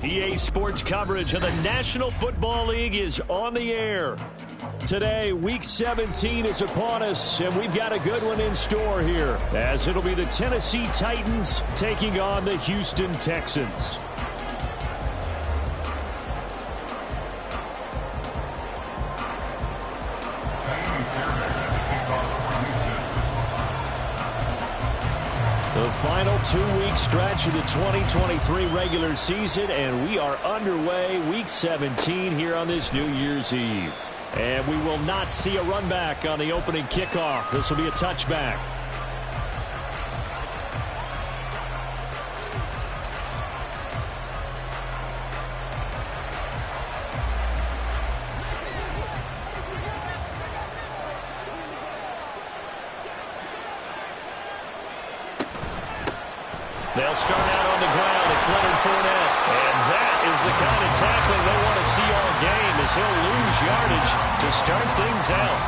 EA Sports coverage of the National Football League is on the air. Today, Week 17 is upon us, and we've got a good one in store here, as it'll be the Tennessee Titans taking on the Houston Texans. The final 2-week stretch of the 2023 regular season, and we are underway Week 17 here on this New Year's Eve. And we will not see a run back on the opening kickoff. This will be a touchback. They'll start out on the ground. It's Leonard Fournette. And that is the kind of tackling they want to see all game, as he'll lose yardage to start things out.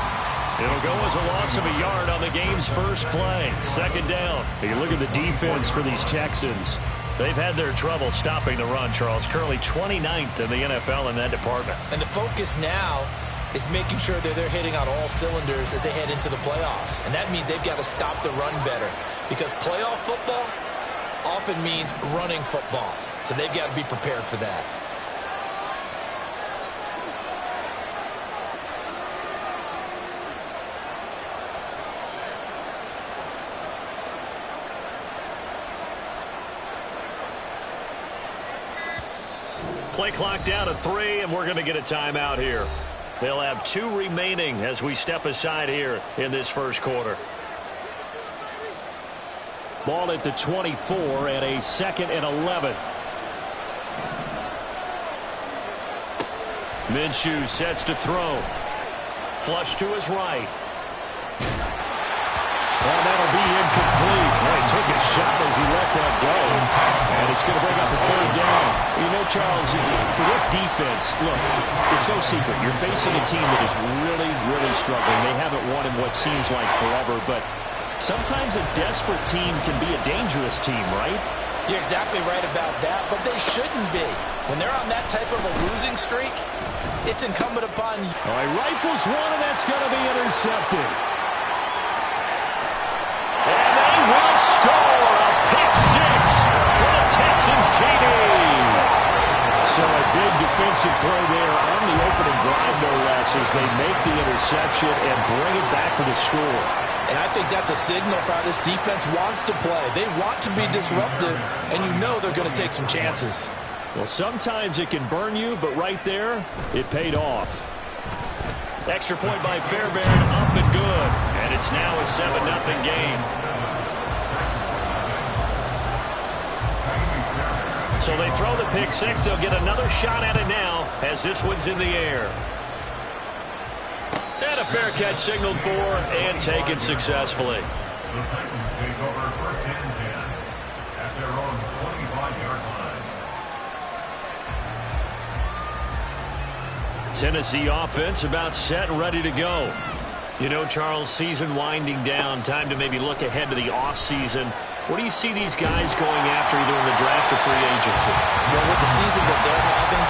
It'll go as a loss of a yard on the game's first play. Second down. You look at the defense for these Texans. They've had their trouble stopping the run, Charles. Currently 29th in the NFL in that department. And the focus now is making sure that they're hitting on all cylinders as they head into the playoffs. And that means they've got to stop the run better, because playoff football often means running football. So they've got to be prepared for that. Play clock down to 3, and we're going to get a timeout here. They'll have 2 remaining as we step aside here in this first quarter. Ball at the 24 and a 2nd and 11. Minshew sets to throw. Flush to his right. And that'll be incomplete. Well, he took a shot as he let that go. And it's going to bring up a 3rd down. You know, Charles, for this defense, look, it's no secret. You're facing a team that is really, really struggling. They haven't won in what seems like forever, but sometimes a desperate team can be a dangerous team, right? You're exactly right about that, but they shouldn't be. When they're on that type of a losing streak, it's incumbent upon you. All right, rifles one, and that's going to be intercepted. And they will score a pick 6 for the Texans TD. So a big defensive play there on the opening drive, no less, as they make the interception and bring it back for the score. And I think that's a signal for how this defense wants to play. They want to be disruptive, and you know they're going to take some chances. Well, sometimes it can burn you, but right there, it paid off. Extra point by Fairbairn, up and good. And it's now a 7-0 game. So they throw the pick 6. They'll get another shot at it now as this one's in the air. And a fair catch signaled for and taken successfully. The Titans take over first and 10 at their own 25-yard line. Tennessee offense about set and ready to go. You know, Charles, season winding down, time to maybe look ahead to the offseason. What do you see these guys going after either in the draft or free agency? Well, with the season that they're having,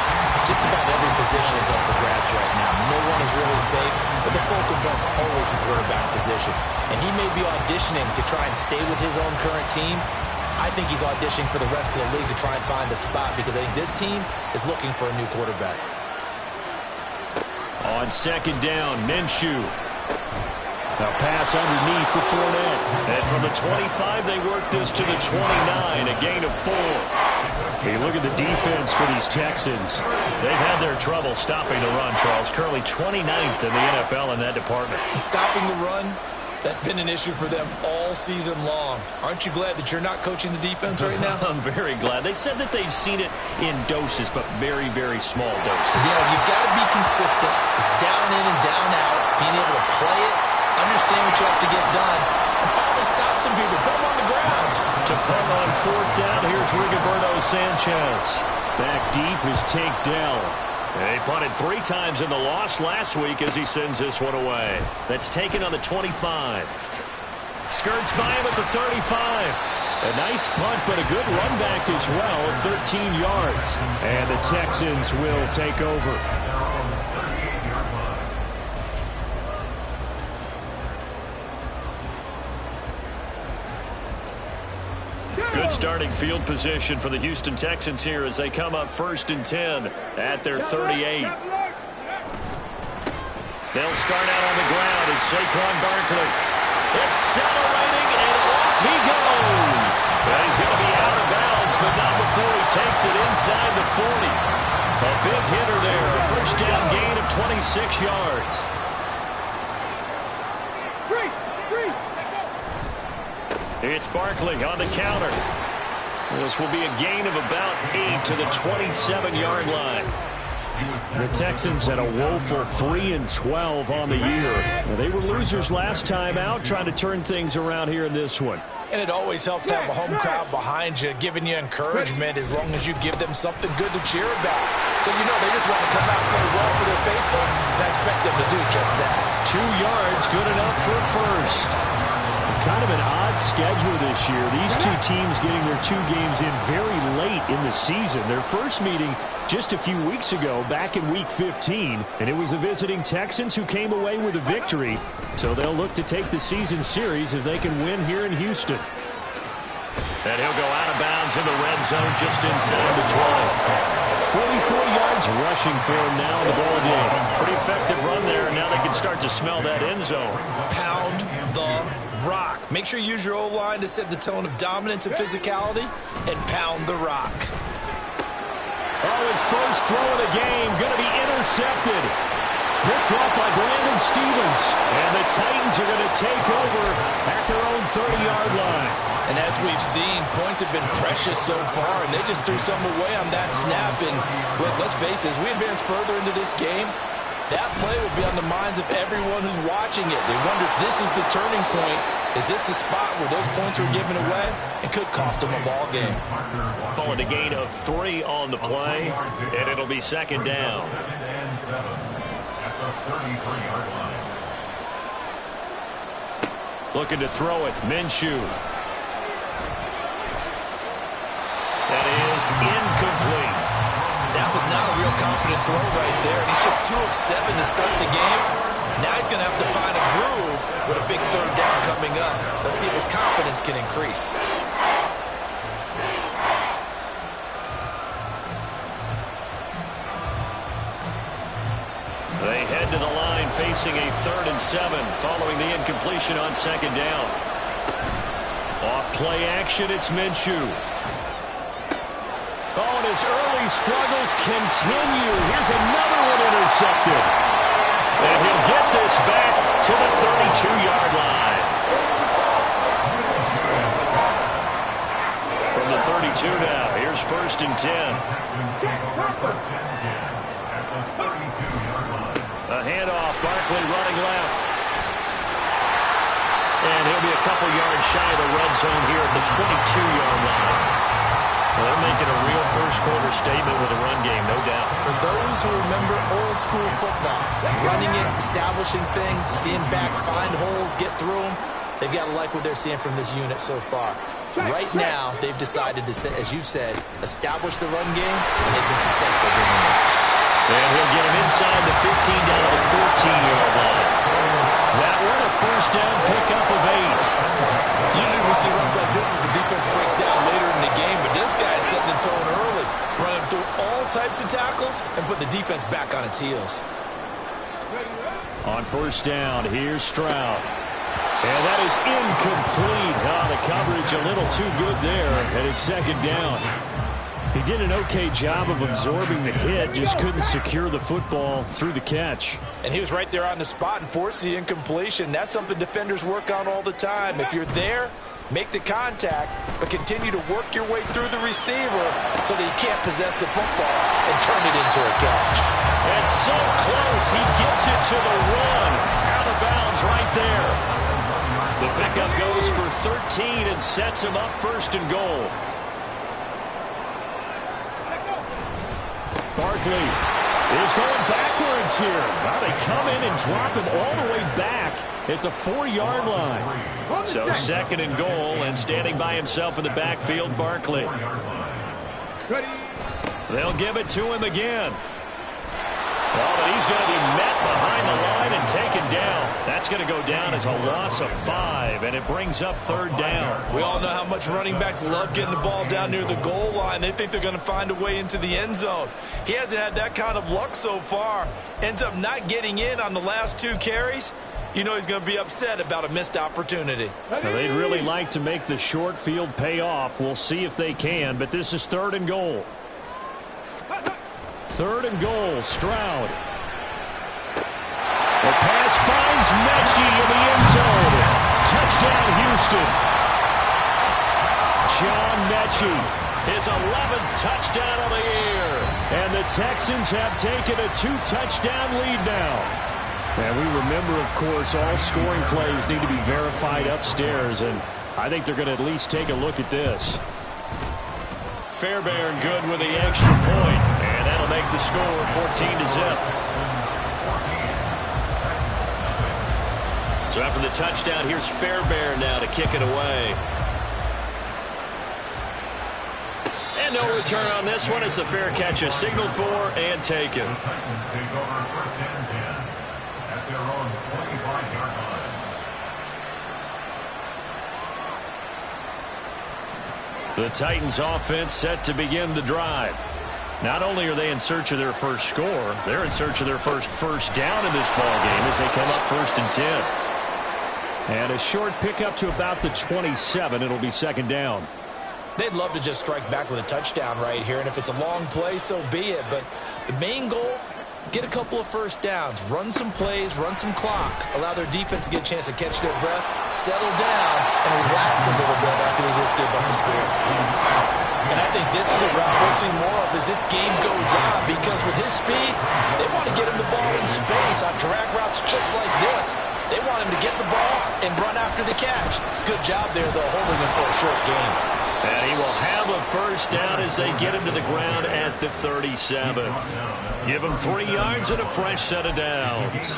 just about every position is up for grabs right now. No one is really safe, but the focal point's always the quarterback position. And he may be auditioning to try and stay with his own current team. I think he's auditioning for the rest of the league to try and find a spot, because I think this team is looking for a new quarterback. On 2nd down, Minshew. A pass underneath for Fournette. And from the 25, they work this to the 29, a gain of 4. You look at the defense for these Texans. They've had their trouble stopping the run, Charles. Currently 29th in the NFL in that department. Stopping the run, that's been an issue for them all season long. Aren't you glad that you're not coaching the defense right now? I'm very glad. They said that they've seen it in doses, but very, very small doses. Yeah, you've got to be consistent. It's down in and down out. Being able to play it, understand what you have to get done, and finally stop some people. Put them on the ground. To punt on 4th down, here's Rigoberto Sanchez. Back deep is Tank Dell. They punted 3 times in the loss last week as he sends this one away. That's taken on the 25. Skirts by him at the 35. A nice punt, but a good run back as well, 13 yards. And the Texans will take over. Good starting field position for the Houston Texans here as they come up 1st and 10 at their 38. They'll start out on the ground. It's Saquon Barkley. Accelerating, and off he goes. Well, he's going to be out of bounds, but not before he takes it inside the 40. A big hitter there. A first down gain of 26 yards. It's Barkley on the counter. This will be a gain of about 8 to the 27-yard line. The Texans had a woeful 3-12 on the year. They were losers last time out, trying to turn things around here in this one. And it always helps to have a home crowd behind you, giving you encouragement as long as you give them something good to cheer about. So, you know, they just want to come out and play well for their faithful, and I expect them to do just that. 2 yards, good enough for a first. Kind of an odd schedule this year. These two teams getting their 2 games in very late in the season. Their first meeting just a few weeks ago, back in Week 15, and it was the visiting Texans who came away with a victory. So they'll look to take the season series if they can win here in Houston. And he'll go out of bounds in the red zone just inside the 20. 44 yards rushing for him now in the ball game. Pretty effective run there, and now they can start to smell that end zone. Pound the rock. Make sure you use your O-line to set the tone of dominance and physicality, and pound the rock. Oh, his first throw of the game going to be intercepted. Picked off by Brandon Stephens. And the Titans are going to take over at their own 30-yard line. And as we've seen, points have been precious so far, and they just threw some away on that snap. And look, let's face it, as we advance further into this game, that play will be on the minds of everyone who's watching it. They wonder if this is the turning point. Is this the spot where those points were given away? It could cost them a ball game. Calling a gain of 3 on the play, and it'll be second down. At the 33-yard line. Looking to throw it, Minshew. That is incomplete. That was not a real confident throw right there. And he's just 2 of 7 to start the game. Now he's going to have to find a groove with a big third down coming up. Let's see if his confidence can increase. They head to the line facing a 3rd and 7 following the incompletion on second down. Off play action, it's Minshew. Oh, and his early struggles continue. Here's another one intercepted. And he'll get this back to the 32-yard line. From the 32 now, here's 1st and 10. A handoff, Barkley running left. And he'll be a couple yards shy of the red zone here at the 22-yard line. Well, they're making a real first-quarter statement with a run game, no doubt. For those who remember old-school football, running it, establishing things, seeing backs find holes, get through them, they've got to like what they're seeing from this unit so far. Right now, they've decided to, as you've said, establish the run game, and they've been successful doing it. And he'll get him inside the 15 down to the 14-yard line. That one a first down pickup of 8. Usually we see runs like this as the defense breaks down later in the game, but this guy's setting the tone early, running through all types of tackles and putting the defense back on its heels. On first down, here's Stroud. And that is incomplete. Oh, the coverage a little too good there, and it's second down. He did an okay job of absorbing the hit, just couldn't secure the football through the catch. And he was right there on the spot and forced the incompletion. That's something defenders work on all the time. If you're there, make the contact, but continue to work your way through the receiver so that he can't possess the football and turn it into a catch. And so close, he gets it to the one. Out of bounds right there. The pickup goes for 13 and sets him up 1st and goal. Barkley is going backwards here. Now they come in and drop him all the way back at the 4-yard line. So 2nd and goal, and standing by himself in the backfield, Barkley. They'll give it to him again. Oh, but he's going to be met behind the line and taken down. That's going to go down as a loss of 5, and it brings up 3rd down. We all know how much running backs love getting the ball down near the goal line. They think they're going to find a way into the end zone. He hasn't had that kind of luck so far. Ends up not getting in on the last 2 carries. You know he's going to be upset about a missed opportunity. Now, they'd really like to make the short field pay off. We'll see if they can, but this is 3rd and goal. 3rd and goal, Stroud. The pass finds Mechie in the end zone. Touchdown, Houston. John Mechie, his 11th touchdown of the year. And the Texans have taken a 2-touchdown lead now. And we remember, of course, all scoring plays need to be verified upstairs, and I think they're going to at least take a look at this. Fairbairn good with the extra point, and that'll make the score 14-0. So after the touchdown, here's Fairbairn now to kick it away. And no return on this one as the fair catch is signaled for and taken. The Titans offense set to begin the drive. Not only are they in search of their first score, they're in search of their first down in this ballgame as they come up 1st and 10. And a short pickup to about the 27. It'll be 2nd down. They'd love to just strike back with a touchdown right here, and if it's a long play, so be it. But the main goal, get a couple of first downs, run some plays, run some clock, allow their defense to get a chance to catch their breath, settle down, and relax a little bit after they just give up a score. And I think this is a route we'll see more of as this game goes on, because with his speed, they want to get him the ball in space on drag routes just like this. They want him to get the ball and run after the catch. Good job there, though, holding him for a short game. And he will have a first down as they get him to the ground at the 37. Give him 3 yards and a fresh set of downs.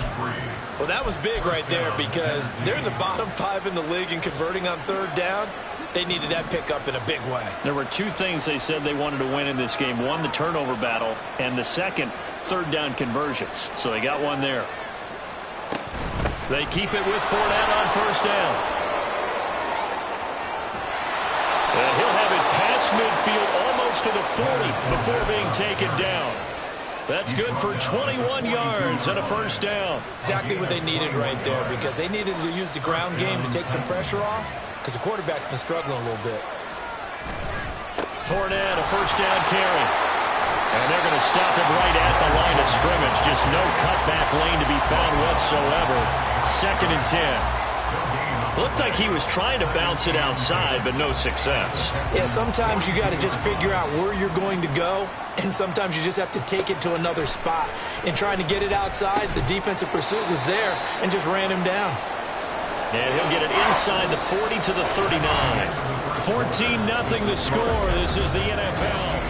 Well, that was big right there because they're in the bottom 5 in the league in converting on 3rd down. They needed that pickup in a big way. There were 2 things they said they wanted to win in this game. 1, the turnover battle, and the second, 3rd down conversions. So they got one there. They keep it with Fournette on 1st down. And he'll have it past midfield almost to the 40 before being taken down. That's good for 21 yards and a first down. Exactly what they needed right there, because they needed to use the ground game to take some pressure off, because the quarterback's been struggling a little bit. Fournette, a first down carry. And they're going to stop him right at the line of scrimmage. Just no cutback lane to be found whatsoever. 2nd and 10. Looked like he was trying to bounce it outside, but no success. Yeah, sometimes you got to just figure out where you're going to go, and sometimes you just have to take it to another spot. In trying to get it outside, the defensive pursuit was there and just ran him down. And he'll get it inside the 40 to the 39. 14-0 the score. This is the NFL.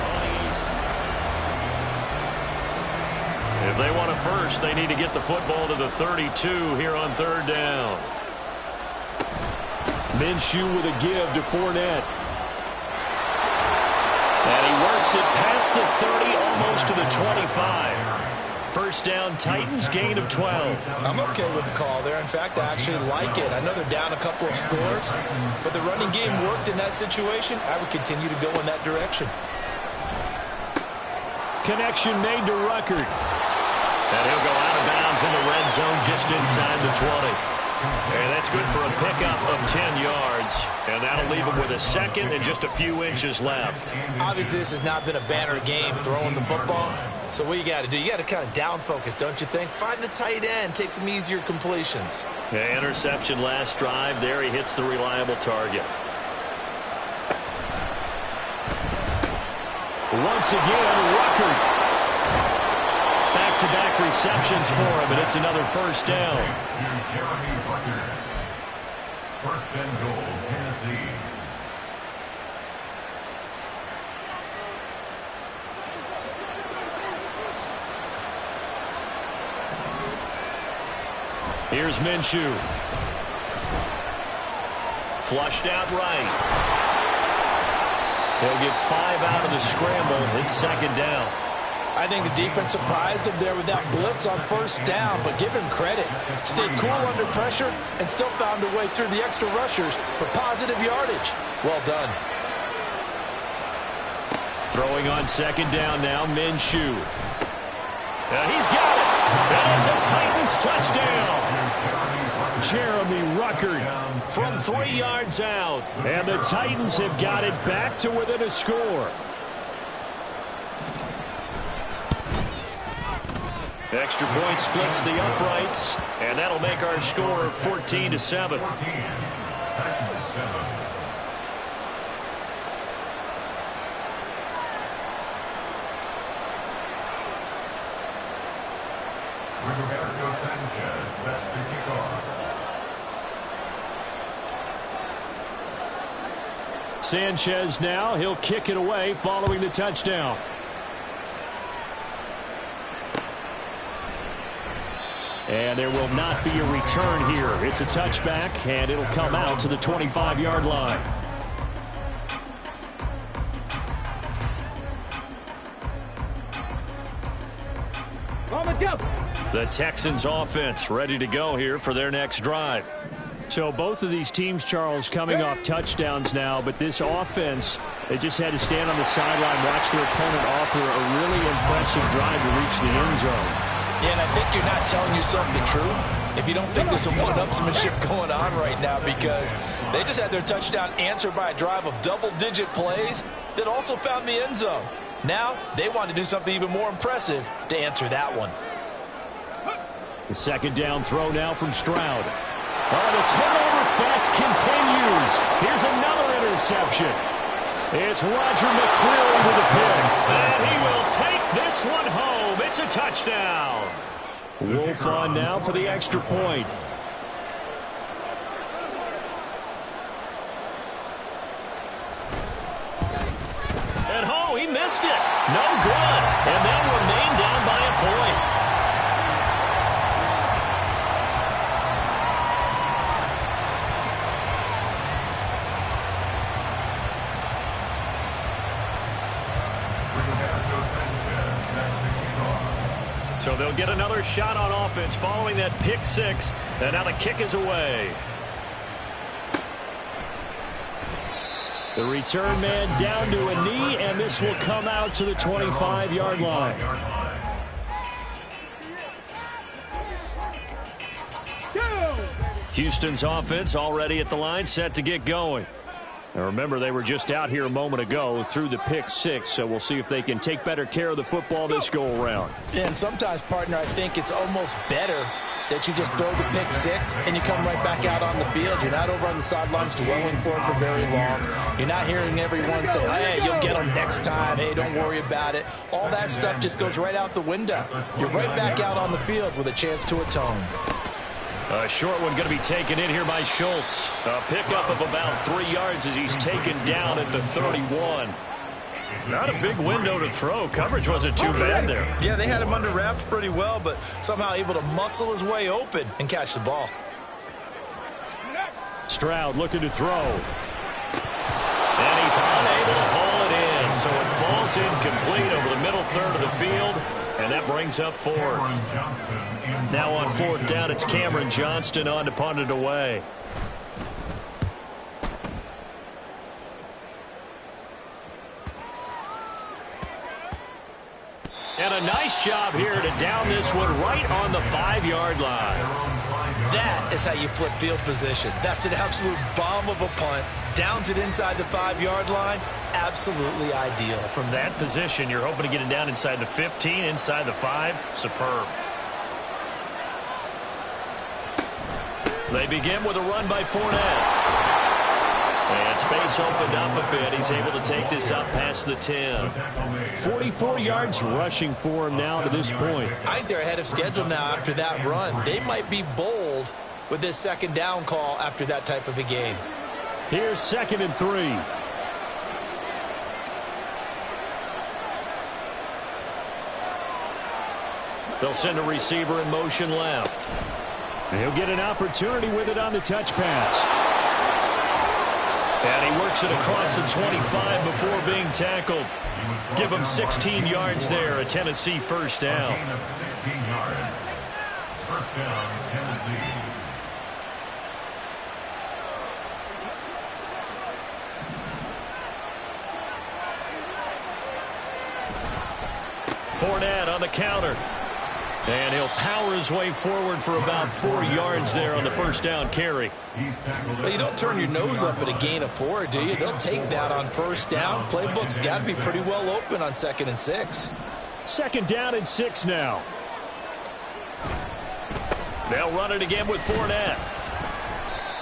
If they want a first, they need to get the football to the 32 here on 3rd down. Minshew with a give to Fournette. And he works it past the 30, almost to the 25. First down, Titans, gain of 12. I'm okay with the call there. In fact, I actually like it. I know they're down a couple of scores, but the running game worked in that situation. I would continue to go in that direction. Connection made to Ruckert. And he'll go out of bounds in the red zone just inside the 20. And that's good for a pickup of 10 yards. And that'll leave him with a second and just a few inches left. Obviously, this has not been a banner game throwing the football. So what you got to do, you got to kind of down focus, don't you think? Find the tight end, take some easier completions. Yeah, interception last drive. There he hits the reliable target. Once again, Ruckert. Back-to-back receptions for him, and it's another first down. Jeremy Ruckert. 1st and goal, Tennessee. Here's Minshew. Flushed out right. He'll get 5 out of the scramble. It's second down. I think the defense surprised him there with that blitz on first down, but give him credit. Stayed cool under pressure and still found a way through the extra rushers for positive yardage. Well done. Throwing on second down now, Minshew. He's got it. And it's a Titans touchdown. Jeremy Ruckert from 3 yards out. And the Titans have got it back to within a score. Extra point splits the uprights, and that'll make our score 14-7. Roberto Sanchez set to kick off. Sanchez now, he'll kick it away following the touchdown. And there will not be a return here. It's a touchback, and it'll come out to the 25-yard line. The Texans offense ready to go here for their next drive. So both of these teams, Charles, coming off touchdowns now, but this offense, they just had to stand on the sideline, watch their opponent offer a really impressive drive to reach the end zone. Yeah, and I think you're not telling yourself the truth if you don't think there's some one-upsmanship going on right now, because they just had their touchdown answered by a drive of double-digit plays that also found the end zone. Now they want to do something even more impressive to answer that one. The second down throw now from Stroud. Oh, the turnover fest continues. Here's another interception. It's Roger McCreary with a pick. And he will take this one home. It's a touchdown. Wolf on now for the extra point. And oh, he missed it. No good. And they'll remain down by a point. So they'll get another shot on offense following that pick six. And now the kick is away. The return man down to a knee, and this will come out to the 25-yard line. Houston's offense already at the line, set to get going. Now remember, they were just out here a moment ago through the pick six, so we'll see if they can take better care of the football this go-around. Yeah, and sometimes, partner, I think it's almost better that you just throw the pick six and you come right back out on the field. You're not over on the sidelines dwelling for it for very long. You're not hearing everyone say, hey, you'll get them next time. Hey, don't worry about it. All that stuff just goes right out the window. You're right back out on the field with a chance to atone. A short one going to be taken in here by Schultz. A pickup of about 3 yards as he's taken down at the 31. Not a big window to throw. Coverage wasn't too bad there. Yeah, they had him under wraps pretty well, but somehow able to muscle his way open and catch the ball. Stroud looking to throw. And he's unable to haul it in, so it falls incomplete over the middle third of the field, and that brings up fourth. Now on fourth down, it's Cameron Johnston on to punt it away. And a nice job here to down this one right on the 5-yard line. That is how you flip field position. That's an absolute bomb of a punt. Downs it inside the 5-yard line. Absolutely ideal. From that position, you're hoping to get it down inside the 15, inside the 5. Superb. They begin with a run by Fournette. And space opened up a bit. He's able to take this up past the 10. 44 yards rushing for him now to this point. I think they're ahead of schedule now after that run. They might be bold with this second down call after that type of a game. Here's 2nd and 3. They'll send a receiver in motion left. He'll get an opportunity with it on the touch pass. And he works it across the 25 before being tackled. Give him 16 yards there, a Tennessee first down. 16 yards. First down, Tennessee. Fournette on the counter. And he'll power his way forward for about 4 yards there on the first down carry. Well, you don't turn your nose up at a gain of 4, do you? They'll take that on first down. Playbook's got to be pretty well open on 2nd and 6. 2nd down and 6 now. They'll run it again with Fournette.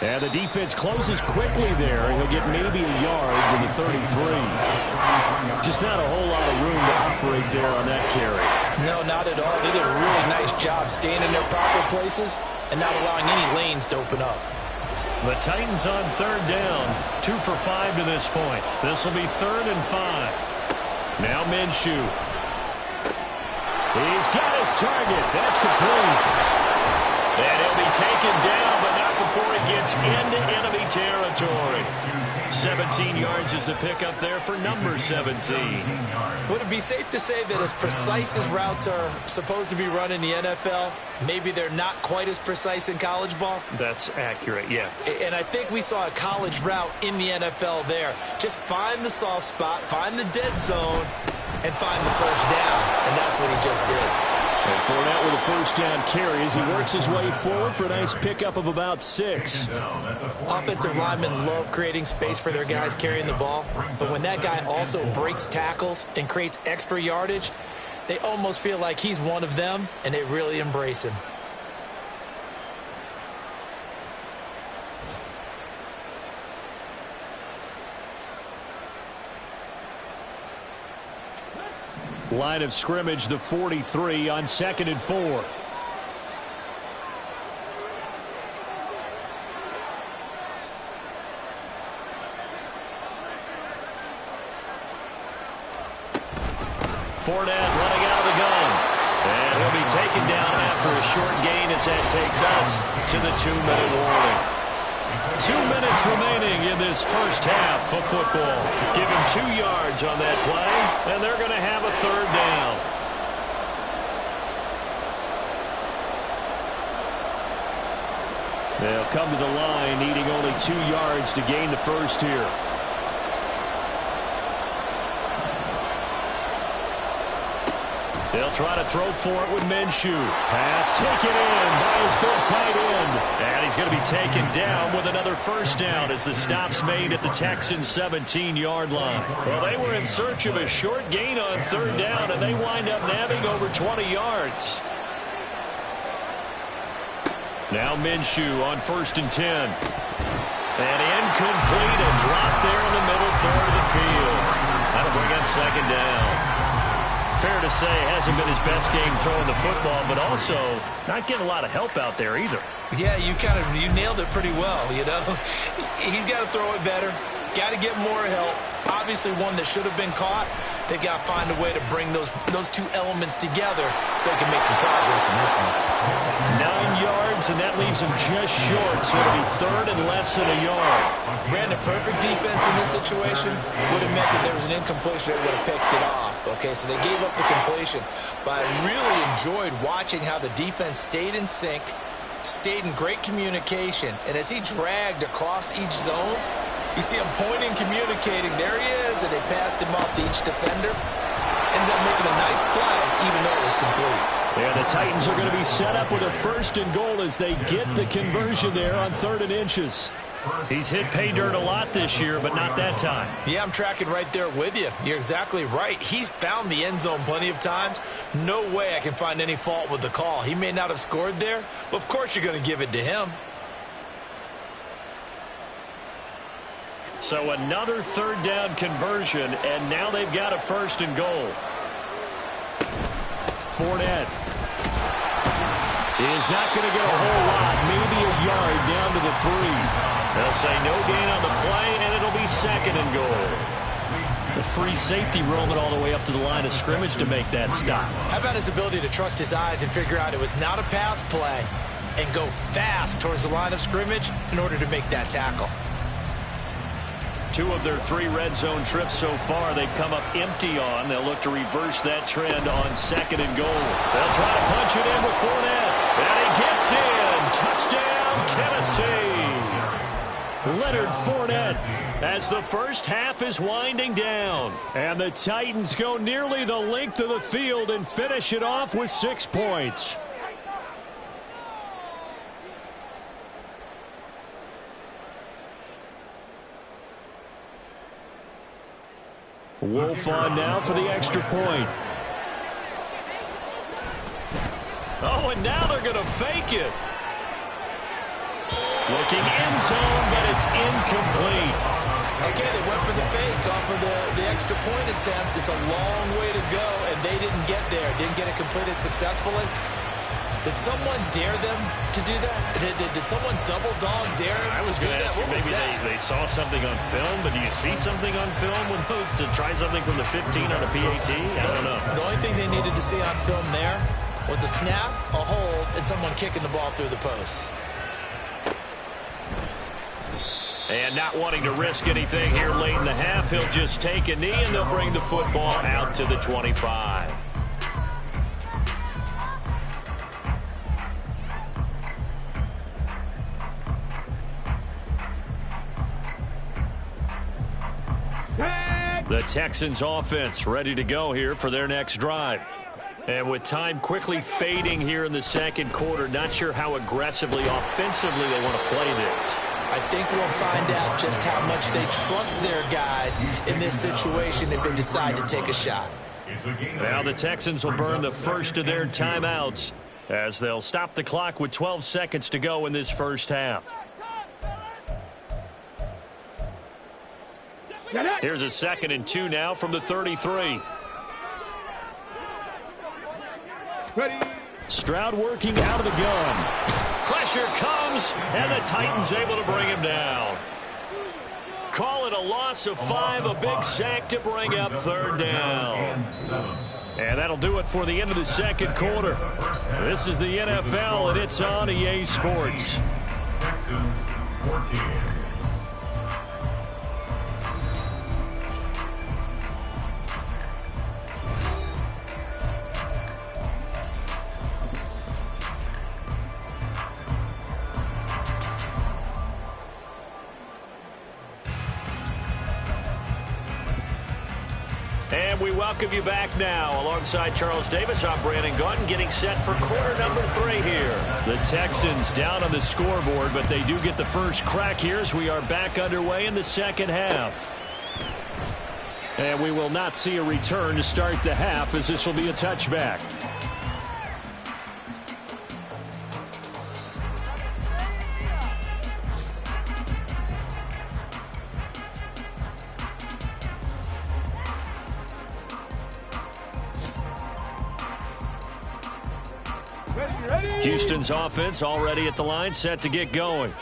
And the defense closes quickly there. He'll get maybe a yard to the 33. Just not a whole lot of room to operate there on that carry. No, not at all. They did a really nice job staying in their proper places and not allowing any lanes to open up. The Titans on 3rd down. 2 for 5 to this point. This will be 3rd and 5. Now Minshew. He's got his target. That's complete. And he'll be taken down, but not before he gets into enemy territory. 17 yards is the pickup there for number 17. Would it be safe to say that as precise as routes are supposed to be run in the NFL, maybe they're not quite as precise in college ball? That's accurate, yeah. And I think we saw a college route in the NFL there. Just find the soft spot, find the dead zone, and find the first down. And that's what he just did. And Fournette with a first down carry as he works his way forward for a nice pickup of about 6. Offensive linemen love creating space for their guys carrying the ball, but when that guy also breaks tackles and creates extra yardage, they almost feel like he's one of them, and they really embrace him. Line of scrimmage, the 43 on 2nd and 4. Fournette running out of the gun. And he'll be taken down after a short gain as that takes us to the 2-minute warning. 2 minutes remaining in this first half of football. Give him 2 yards on that play, and they're going to have a 3rd down. They'll come to the line needing only 2 yards to gain the first here. They'll try to throw for it with Minshew. Pass taken in by his big tight end. And he's going to be taken down with another first down as the stop's made at the Texans' 17-yard line. Well, they were in search of a short gain on 3rd down, and they wind up nabbing over 20 yards. Now Minshew on 1st and 10. And incomplete, a drop there in the middle third of the field. That'll bring up 2nd down. Fair to say, hasn't been his best game throwing the football, but also not getting a lot of help out there either. Yeah, you nailed it pretty well, you know. He's got to throw it better. Got to get more help. Obviously one that should have been caught. They've got to find a way to bring those two elements together so they can make some progress in this one. 9 yards, and that leaves him just short, so it'll be 3rd and less than a yard. Ran a perfect defense in this situation. Would have meant that there was an incompletion that would have picked it off. Okay, so they gave up the completion. But I really enjoyed watching how the defense stayed in sync, stayed in great communication. And as he dragged across each zone, you see him pointing, communicating. There he is, and they passed him off to each defender. Ended up making a nice play, even though it was complete. Yeah, the Titans are going to be set up with a 1st and goal as they get the conversion there on 3rd and inches. He's hit pay dirt a lot this year, but not that time. Yeah, I'm tracking right there with you. You're exactly right. He's found the end zone plenty of times. No way I can find any fault with the call. He may not have scored there, but of course you're going to give it to him. So another 3rd down conversion, and now they've got a 1st and goal. Fournette is not going to get a whole lot, maybe a yard down to the 3. They'll say no gain on the play, and it'll be 2nd and goal. The free safety roaming all the way up to the line of scrimmage to make that stop. How about his ability to trust his eyes and figure out it was not a pass play, and go fast towards the line of scrimmage in order to make that tackle. 2 of their 3 red zone trips so far they've come up empty on. They'll look to reverse that trend on 2nd and goal. They'll try to punch it in with Fournette. And he gets in. Touchdown, Tennessee. Leonard Fournette as the first half is winding down. And the Titans go nearly the length of the field and finish it off with 6 points. Wolf on now for the extra point. Oh, and now they're going to fake it. Looking end zone, but it's incomplete. Okay, they went for the fake off of the extra point attempt. It's a long way to go, and they didn't get there. Didn't get it completed successfully. Did someone dare them to do that? Did someone double dog dare them I was to do going to that? ask you, maybe they saw something on film, but do you see something on film with those to try something from the 15 on a PAT? I don't know. The only thing they needed to see on film there was a snap, a hold, and someone kicking the ball through the post. And not wanting to risk anything here late in the half, he'll just take a knee, and they'll bring the football out to the 25. The Texans offense ready to go here for their next drive. And with time quickly fading here in the second quarter, not sure how aggressively, offensively they want to play this. I think we'll find out just how much they trust their guys in this situation if they decide to take a shot. Now the Texans will burn the first of their timeouts as they'll stop the clock with 12 seconds to go in this first half. Here's a 2nd and 2 now from the 33. Stroud working out of the gun. Pressure comes, and the Titans able to bring him down. Call it a loss of 5, a big sack to bring up 3rd down. And that'll do it for the end of the second quarter. This is the NFL, and it's on EA Sports. Texans 14. And we welcome you back now. Alongside Charles Davis, I'm Brandon Gaudin, getting set for quarter number 3 here. The Texans down on the scoreboard, but they do get the first crack here as we are back underway in the second half. And we will not see a return to start the half, as this will be a touchback. Houston's offense already at the line, set to get going.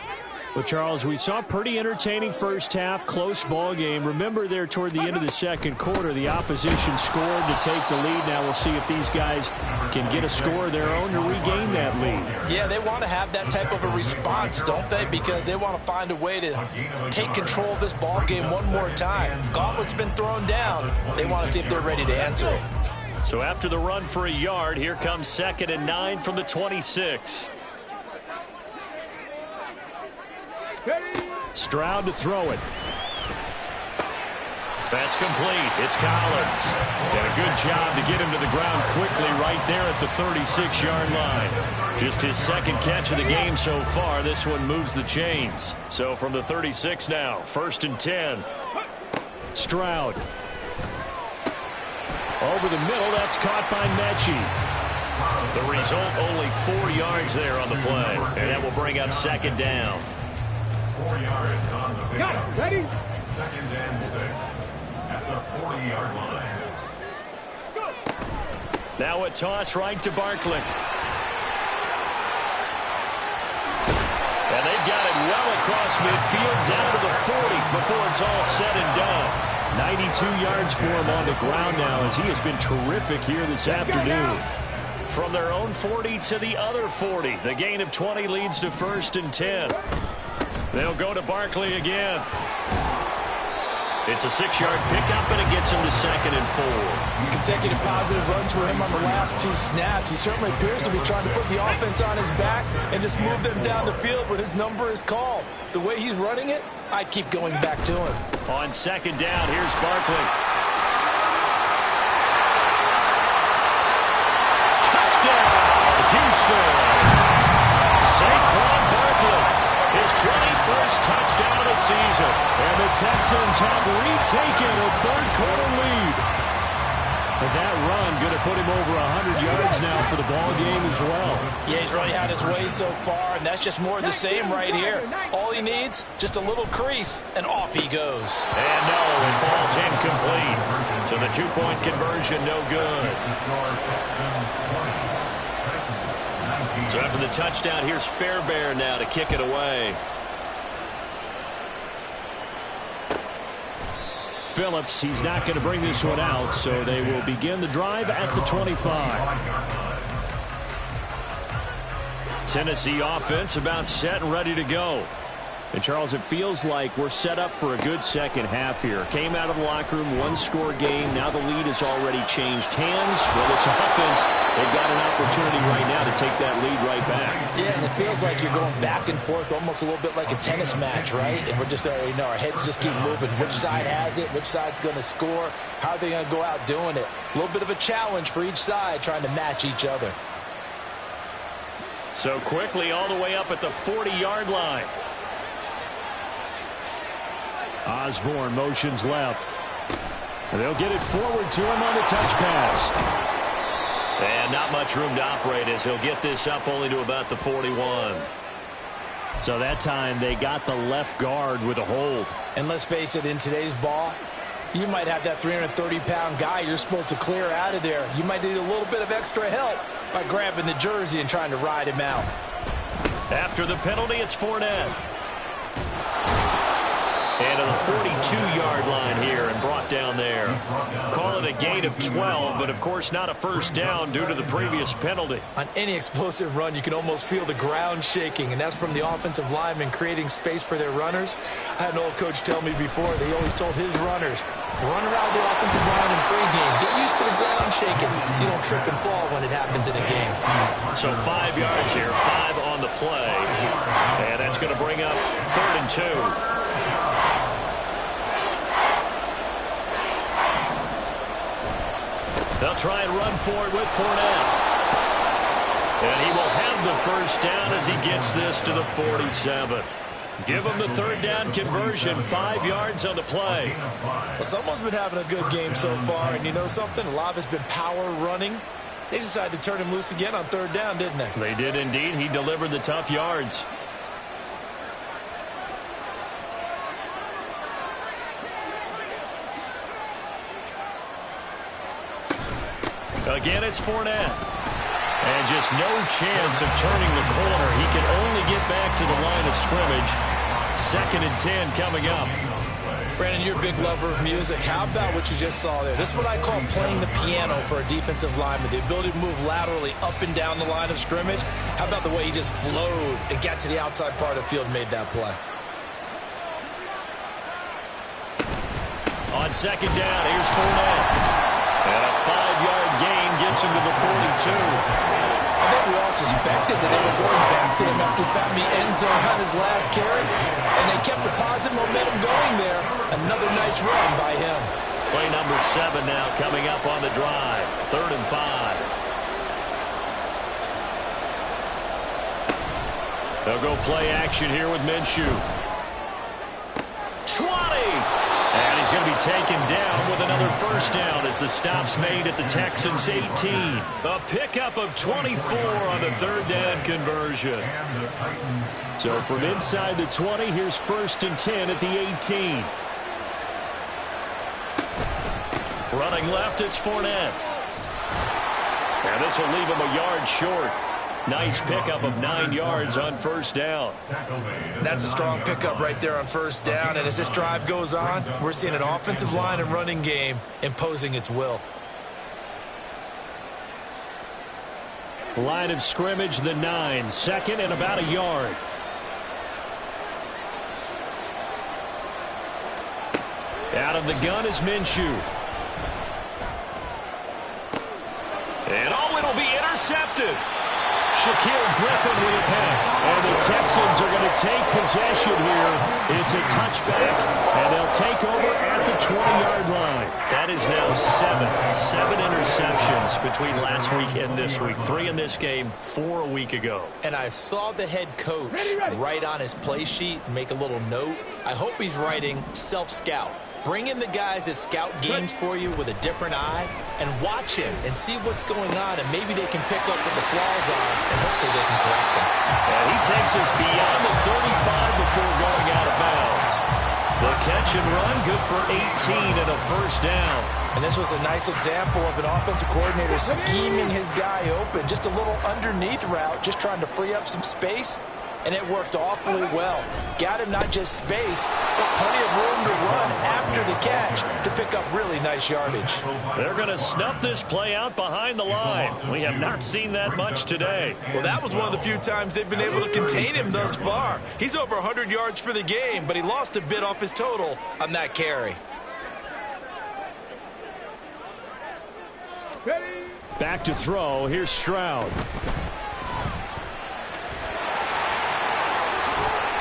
Well, Charles, we saw a pretty entertaining first half, close ball game. Remember there toward the end of the second quarter, the opposition scored to take the lead. Now we'll see if these guys can get a score of their own to regain that lead. Yeah, they want to have that type of a response, don't they? Because they want to find a way to take control of this ball game one more time. Gauntlet's been thrown down. They want to see if they're ready to answer it. So after the run for a yard, here comes 2nd and 9 from the 26. Stroud to throw it. That's complete. It's Collins. And a good job to get him to the ground quickly right there at the 36-yard line. Just his 2nd catch of the game so far. This one moves the chains. So from the 36 now, 1st and 10. Stroud. Over the middle, that's caught by Mechie. The result, only 4 yards there on the play. And that will bring up 2nd down. 4 yards on the pickup. Ready? 2nd and 6 at the 40-yard line. Now a toss right to Barkley. And they've got it well across midfield down to the 40 before it's all said and done. 92 yards for him on the ground now as he has been terrific here this afternoon. From their own 40 to the other 40. The gain of 20 leads to 1st and 10. They'll go to Barkley again. It's a 6-yard pickup, and it gets him to 2nd and 4. Consecutive positive runs for him on the last 2 snaps. He certainly appears to be trying to put the offense on his back and just move them down the field when his number is called. The way he's running it, I keep going back to him. On 2nd down, here's Barkley. Touchdown, Houston. Saquon Barkley. His 21st touchdown of the season. And the Texans have retaken a 3rd-quarter lead. And that run going to put him over 100 yards now for the ball game as well. Yeah, he's really had his way so far, and that's just more of the same right here. All he needs, just a little crease, and off he goes. And no, it falls incomplete. So the 2-point conversion, no good. So after the touchdown, here's Fairbairn now to kick it away. Phillips, he's not going to bring this one out, so they will begin the drive at the 25. Tennessee offense about set and ready to go. And, Charles, it feels like we're set up for a good second half here. Came out of the locker room, 1-score game. Now the lead has already changed hands. Well, this offense, they've got an opportunity right now to take that lead right back. Yeah, and it feels like you're going back and forth almost a little bit like a tennis match, right? And we're just already know our heads just keep moving. Which side has it? Which side's going to score? How are they going to go out doing it? A little bit of a challenge for each side trying to match each other. So quickly all the way up at the 40-yard line. Osborne motions left. They'll get it forward to him on the touch pass. And not much room to operate as he'll get this up only to about the 41. So that time they got the left guard with a hold. And let's face it, in today's ball, you might have that 330-pound guy you're supposed to clear out of there. You might need a little bit of extra help by grabbing the jersey and trying to ride him out. After the penalty, it's Fournette. And to the 42-yard line here and brought down there. Call it a gain of 12, but of course not a first down due to the previous penalty. On any explosive run, you can almost feel the ground shaking, and that's from the offensive linemen creating space for their runners. I had an old coach tell me before, they always told his runners, run around the offensive line in pregame. Get used to the ground shaking so you don't trip and fall when it happens in a game. So 5 yards here, 5 on the play. And that's going to bring up 3rd and 2. They'll try and run for it with Fournette. And he will have the first down as he gets this to the 47. Give him the 3rd down conversion, 5 yards on the play. Well, someone's been having a good game so far, and you know something? A lot of it's been power running. They decided to turn him loose again on 3rd down, didn't they? They did indeed. He delivered the tough yards. Again, it's Fournette. And just no chance of turning the corner. He can only get back to the line of scrimmage. 2nd and 10 coming up. Brandon, you're a big lover of music. How about what you just saw there? This is what I call playing the piano for a defensive lineman. The ability to move laterally up and down the line of scrimmage. How about the way he just flowed and got to the outside part of the field and made that play? On 2nd down, here's Fournette. And a 5-yard gain gets him to the 42. I think we all suspected that they were going back to him after he found the end zone on his last carry. And they kept the positive momentum going there. Another nice run by him. Play number 7 now coming up on the drive. 3rd and 5. They'll go play action here with Minshew. 20! And he's going to be taken down with another first down as the stop's made at the Texans' 18. A pickup of 24 on the 3rd down conversion. So from inside the 20, here's 1st and 10 at the 18. Running left, it's Fournette. And this will leave him a yard short. Nice pickup of 9 yards on first down. That's a strong pickup right there on first down. And as this drive goes on, we're seeing an offensive line and running game imposing its will. Line of scrimmage, the 9. Second and about a yard. Out of the gun is Minshew. And it'll be intercepted. Shaquille Griffin with a pick. And the Texans are going to take possession here. It's a touchback, and they'll take over at the 20-yard line. That is now 7 interceptions between last week and this week. 3 in this game, 4 a week ago. And I saw the head coach write on his play sheet, make a little note. I hope he's writing self-scout. Bring in the guys that scout games for you with a different eye and watch him and see what's going on, and maybe they can pick up what the flaws are, and hopefully they can correct them. And he takes us beyond the 35 before going out of bounds. The catch and run, good for 18 and a first down. And this was a nice example of an offensive coordinator scheming his guy open. Just a little underneath route, just trying to free up some space. And it worked awfully well. Got him not just space, but plenty of room to run after the catch to pick up really nice yardage. They're going to snuff this play out behind the line. We have not seen that much today. Well, that was one of the few times they've been able to contain him thus far. He's over 100 yards for the game, but he lost a bit off his total on that carry. Back to throw. Here's Stroud.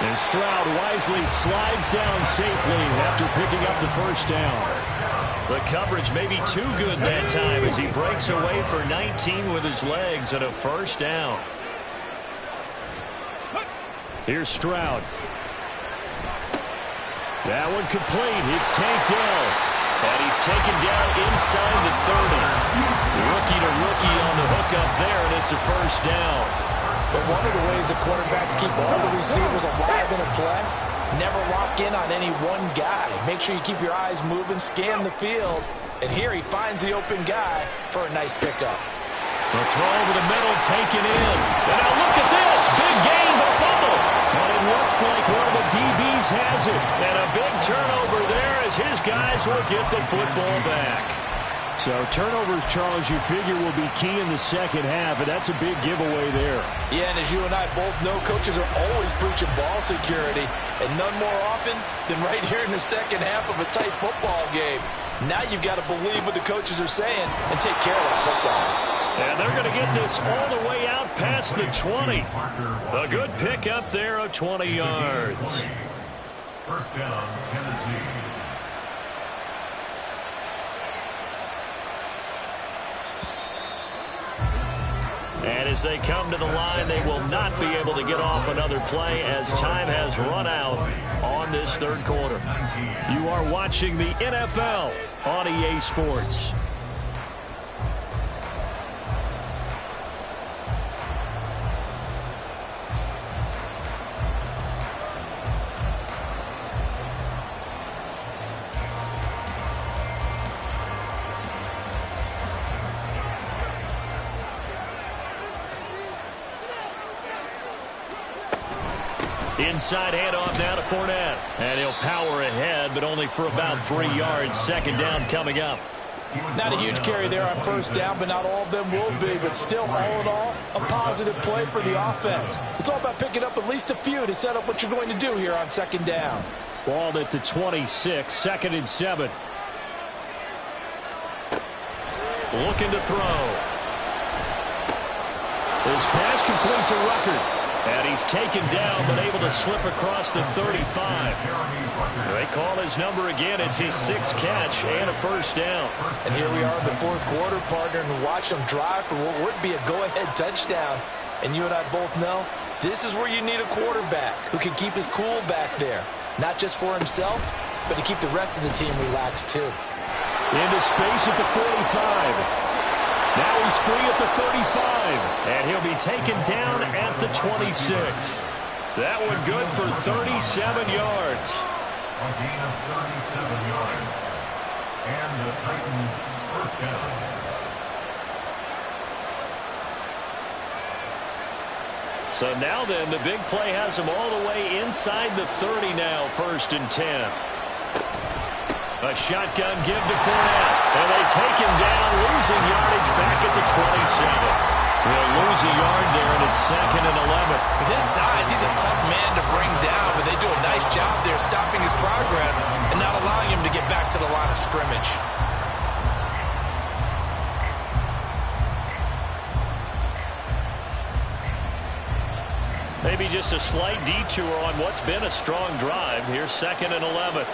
And Stroud wisely slides down safely after picking up the first down. The coverage may be too good that time as he breaks away for 19 with his legs and a first down. Here's Stroud. That one complete. It's Tank Dell. And he's taken down inside the 30. Rookie to rookie on the hook up there, and it's a first down. But one of the ways the quarterbacks keep all the receivers alive in a play, never lock in on any one guy. Make sure you keep your eyes moving, scan the field. And here he finds the open guy for a nice pickup. The throw over the middle taken in. And now look at this. Big gain, but fumble. And it looks like one of the DBs has it. And a big turnover there as his guys will get the football back. So turnovers, Charles, you figure will be key in the second half, and that's a big giveaway there. Yeah, and as you and I both know, coaches are always preaching ball security, and none more often than right here in the second half of a tight football game. Now you've got to believe what the coaches are saying and take care of that football. And they're going to get this all the way out past the 20. A good pick up there of 20 yards. First down, Tennessee. And as they come to the line, they will not be able to get off another play as time has run out on this third quarter. You are watching the NFL on EA Sports. Inside handoff now to Fournette. And he'll power ahead, but only for about 3 yards. Second down coming up. Not a huge carry there on first down, but not all of them will be. But still, all in all, a positive play for the offense. It's all about picking up at least a few to set up what you're going to do here on second down. Ball at the 26, 2nd and 7. Looking to throw. His pass complete to Ruckert. And he's taken down, but able to slip across the 35. They call his number again. It's his 6th catch and a first down. And here we are in the fourth quarter, partner, and watch him drive for what would be a go-ahead touchdown. And you and I both know this is where you need a quarterback who can keep his cool back there. Not just for himself, but to keep the rest of the team relaxed too. Into space at the 45. Now he's free at the 35, and he'll be taken down at the 26. That one good for 37 yards. A gain of 37 yards. And the Titans first down. So now then, the big play has him all the way inside the 30 now, 1st and 10. A shotgun give to Fournette. And they take him down, losing yardage back at the 27. He'll lose a yard there, and it's 2nd and 11. With his size, he's a tough man to bring down, but they do a nice job there stopping his progress and not allowing him to get back to the line of scrimmage. Maybe just a slight detour on what's been a strong drive. Here's 2nd and 11.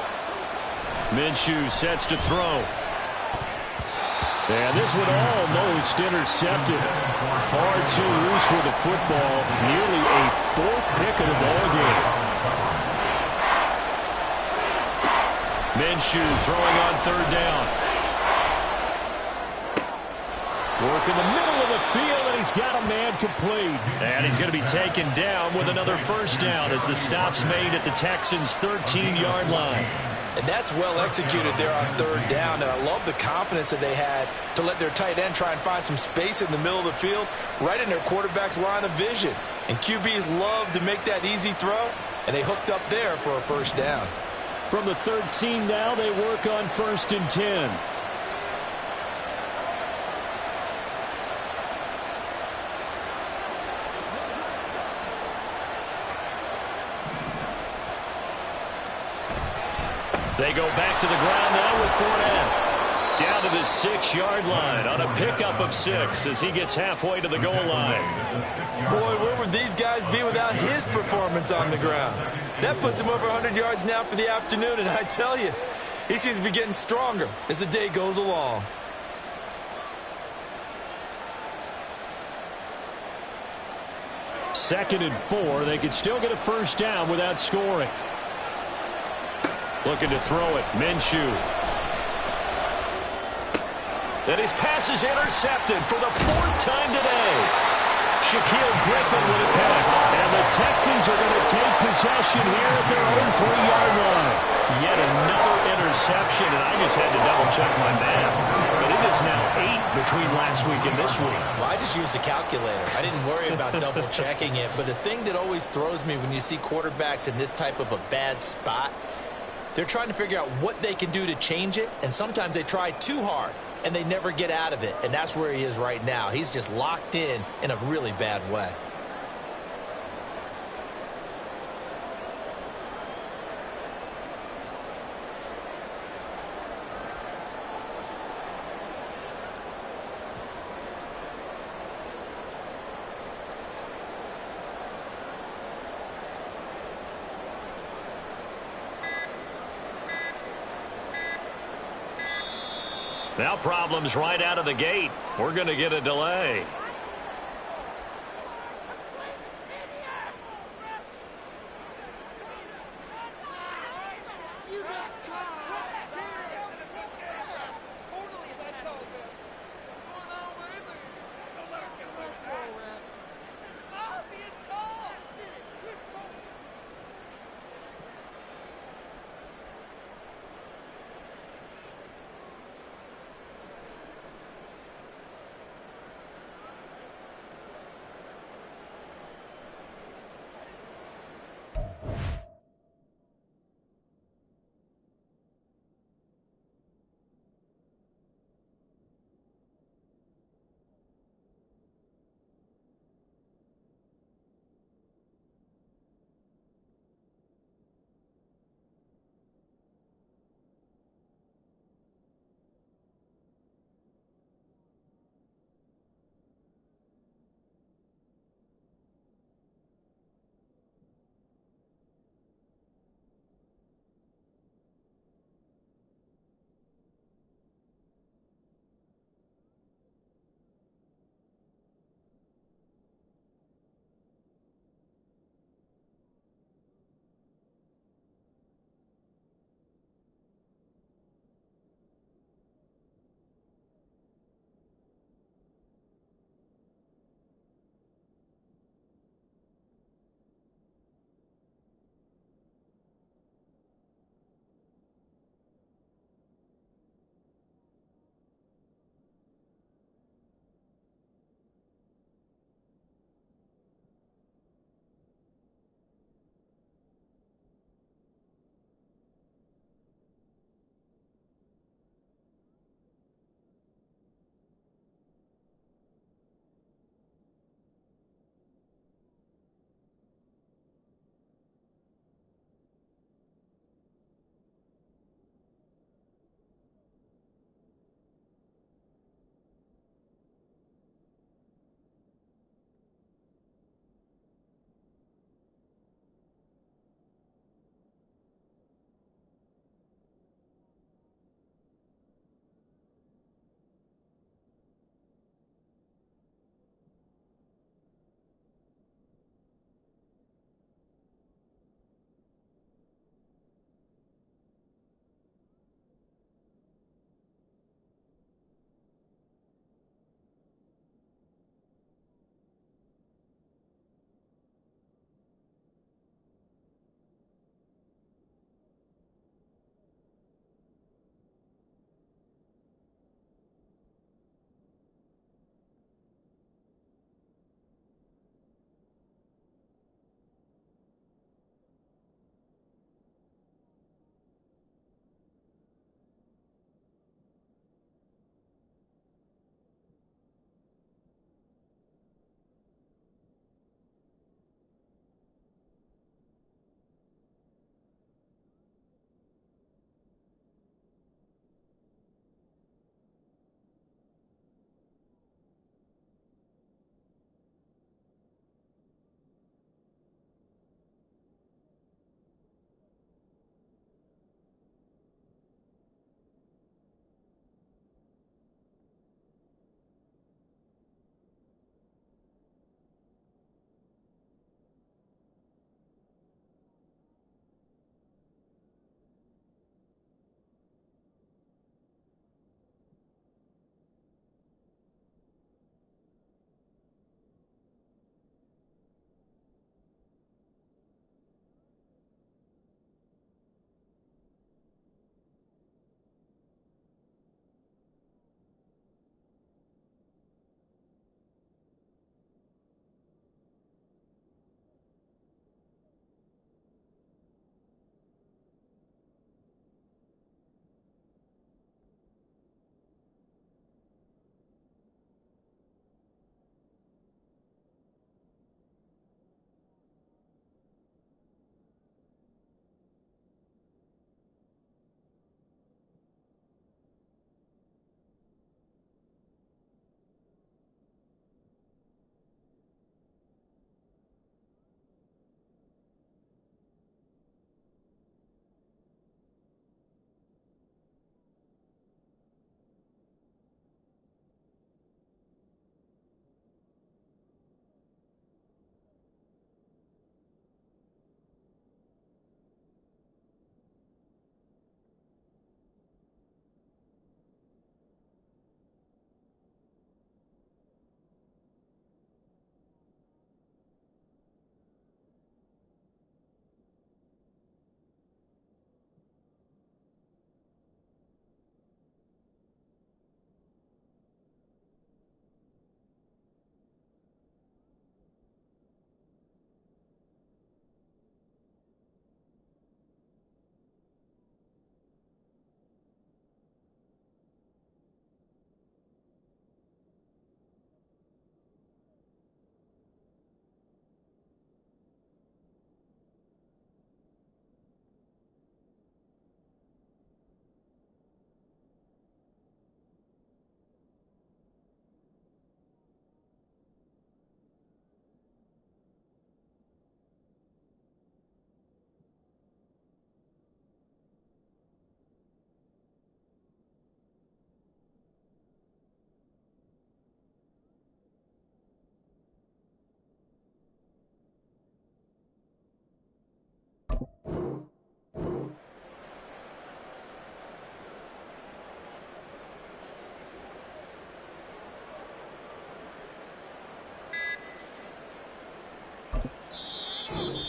Minshew sets to throw. And this one almost intercepted. Far too loose with the football. Nearly a 4th pick of the ball game. Minshew throwing on 3rd down. Work in the middle of the field, and he's got a man complete. And he's going to be taken down with another 1st down as the stop's made at the Texans' 13-yard line. And that's well executed there on 3rd down, and I love the confidence that they had to let their tight end try and find some space in the middle of the field, right in their quarterback's line of vision. And QBs love to make that easy throw, and they hooked up there for a 1st down. From the 13 now, they work on 1st and 10. They go back to the ground now with Fournette. Down to the 6-yard line on a pickup of 6 as he gets halfway to the goal line. Boy, where would these guys be without his performance on the ground? That puts him over 100 yards now for the afternoon, and I tell you, he seems to be getting stronger as the day goes along. Second and 4. They could still get a 1st down without scoring. Looking to throw it. Minshew. And his pass is intercepted for the 4th time today. Shaquille Griffin with a pick. And the Texans are going to take possession here at their own 3-yard line. Yet another interception, and I just had to double-check my math. But it is now 8 between last week and this week. Well, I just used a calculator. I didn't worry about double-checking it. But the thing that always throws me when you see quarterbacks in this type of a bad spot, they're trying to figure out what they can do to change it, and sometimes they try too hard, and they never get out of it, and that's where he is right now. He's just locked in a really bad way. Now problems right out of the gate. We're going to get a delay.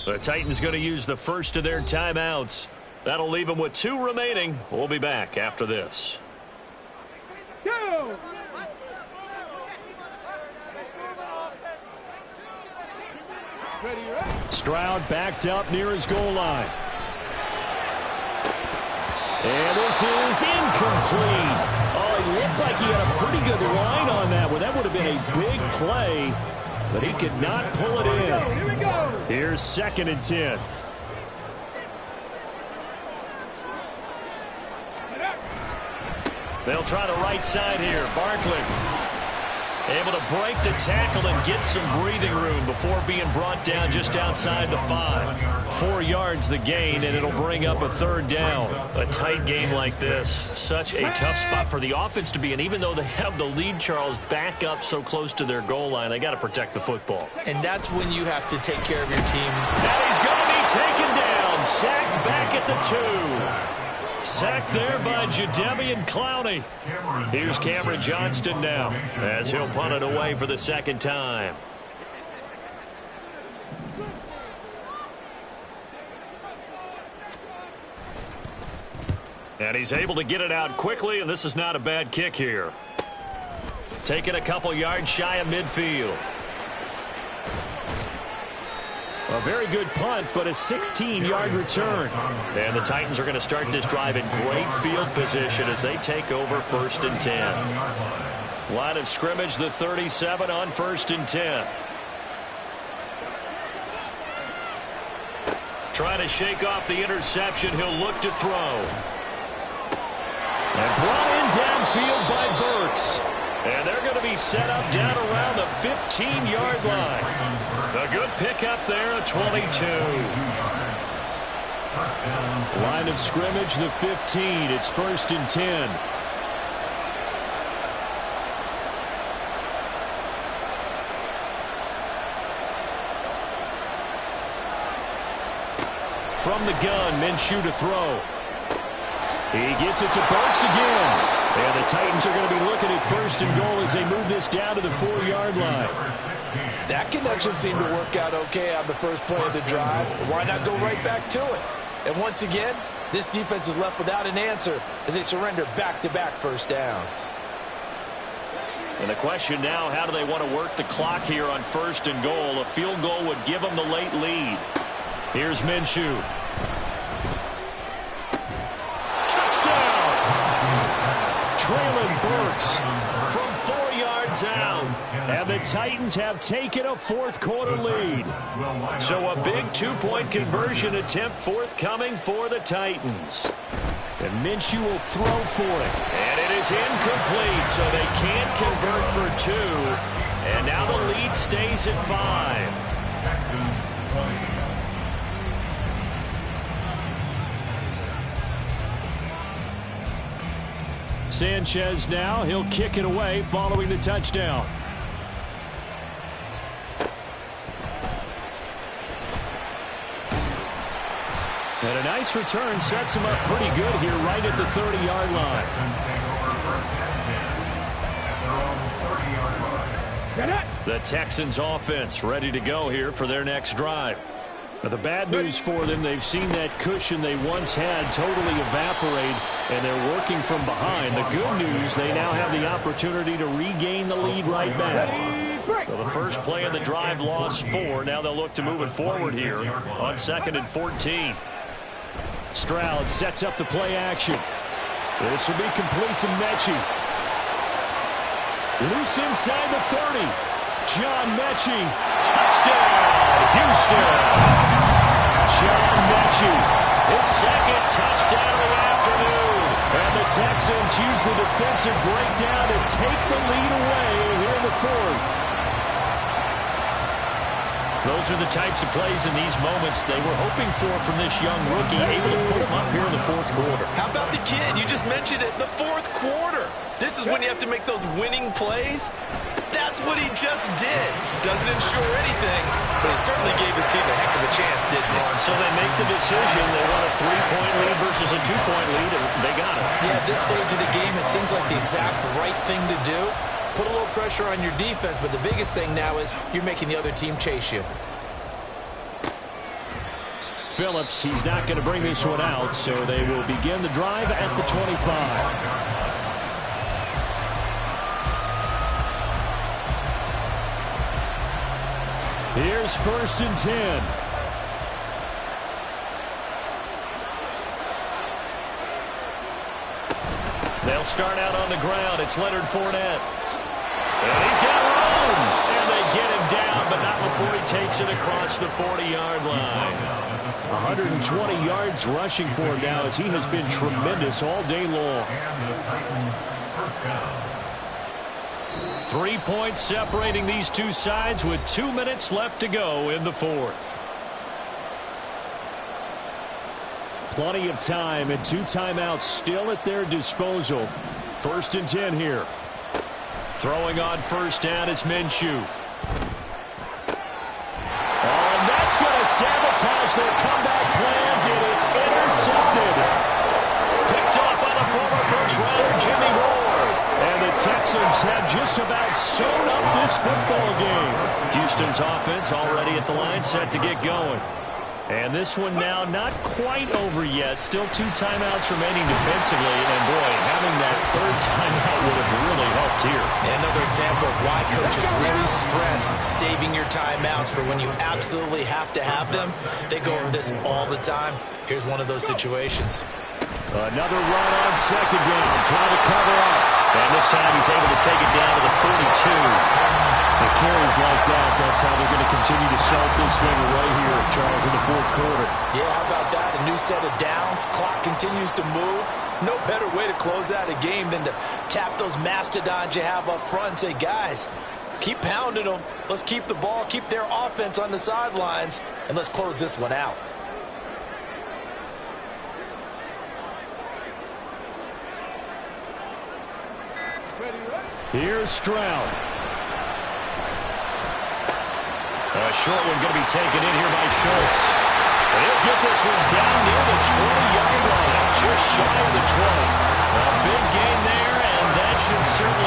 The Titans going to use the first of their timeouts. That'll leave them with 2 remaining. We'll be back after this. Go! Stroud backed up near his goal line. And this is incomplete. Oh, it looked like he had a pretty good line on that one. That would have been a big play, but he could not pull it in. Here we go. Here's 2nd and 10. They'll try the right side here. Barkley able to break the tackle and get some breathing room before being brought down just outside the 5. 4 yards the gain, and it'll bring up a 3rd down. A tight game like this, such a tough spot for the offense to be in. Even though they have the lead, Charles, back up so close to their goal line, they got to protect the football. And that's when you have to take care of your team. And he's going to be taken down, sacked back at the 2. Sacked there by Jadeveon Clowney. Here's Cameron Johnston now as he'll punt it away for the 2nd time. And he's able to get it out quickly, and this is not a bad kick here. Taking a couple yards shy of midfield. A very good punt, but a 16-yard return. And the Titans are going to start this drive in great field position as they take over 1st and 10. Line of scrimmage, the 37 on 1st and 10. Trying to shake off the interception. He'll look to throw. And brought in downfield by Burks. And they're going to be set up down around the 15-yard line. A good pickup there, a 22. Line of scrimmage, the 15. It's 1st and 10. From the gun, Minshew to throw. He gets it to Burks again. And the Titans are going to be looking at 1st and goal as they move this down to the 4-yard line. That connection seemed to work out okay on the first play of the drive. Why not go right back to it? And once again, this defense is left without an answer as they surrender back-to-back first downs. And the question now, how do they want to work the clock here on 1st and goal? A field goal would give them the late lead. Here's Minshew. Touchdown! Traylon Burks from 4 yards out. And the Titans have taken a 4th quarter lead. So a big 2-point conversion attempt forthcoming for the Titans. And Minshew will throw for it. And it is incomplete, so they can't convert for 2. And now the lead stays at 5. Sanchez now, he'll kick it away following the touchdown. And a nice return sets him up pretty good here right at the 30-yard line. The Texans offense ready to go here for their next drive. Now, the bad news for them, they've seen that cushion they once had totally evaporate, and they're working from behind. The good news, they now have the opportunity to regain the lead right back. So the first play of the drive lost 4. Now they'll look to move it forward here on 2nd and 14. Stroud sets up the play action. This will be complete to Mechie. Loose inside the 30. John Mechie. Touchdown, Houston. John Mechie, his 2nd touchdown of the afternoon. And the Texans use the defensive breakdown to take the lead away here in the 4th. Those are the types of plays in these moments they were hoping for from this young rookie, able to put him up here in the 4th quarter. How about the kid? You just mentioned it, the 4th quarter. This is when you have to make those winning plays. That's what he just did. Doesn't ensure anything, but he certainly gave his team a heck of a chance, didn't he? So they make the decision. They want a 3-point lead versus a 2-point lead, and they got it. Yeah, at this stage of the game, it seems like the exact right thing to do. Put a little pressure on your defense, but the biggest thing now is you're making the other team chase you. Phillips. He's not going to bring this one out, so they will begin the drive at the 25. Here's 1st and 10. They'll start out on the ground. It's Leonard Fournette. And he's got room. And they get him down, but not before he takes it across the 40-yard line. 120 yards rushing for him now, as he has been tremendous all day long. 3 points separating these two sides with 2 minutes left to go in the fourth. Plenty of time and 2 timeouts still at their disposal. 1st and 10 here. Throwing on 1st down is Minshew. Oh, and that's going to sabotage their comeback plans. It is intercepted. Picked off by the former first-rounder Jimmy Ward. And the Texans have just about sewn up this football game. Houston's offense already at the line, set to get going. And this one now not quite over yet. Still 2 timeouts remaining defensively. And, boy, having that 3rd timeout would have really helped here. Another example of why coaches really stress saving your timeouts for when you absolutely have to have them. They go over this all the time. Here's one of those situations. Another run on 2nd down, trying to cover up. And this time he's able to take it down to the 42. The carries like that, that's how they're going to continue to salt this thing away here, Charles, in the 4th quarter. Yeah, how about that? A new set of downs. Clock continues to move. No better way to close out a game than to tap those mastodons you have up front and say, guys, keep pounding them. Let's keep the ball, keep their offense on the sidelines, and let's close this one out. Here's Stroud. A short one going to be taken in here by Schultz. And he'll get this one down near the 20-yard line, just shy of the 20.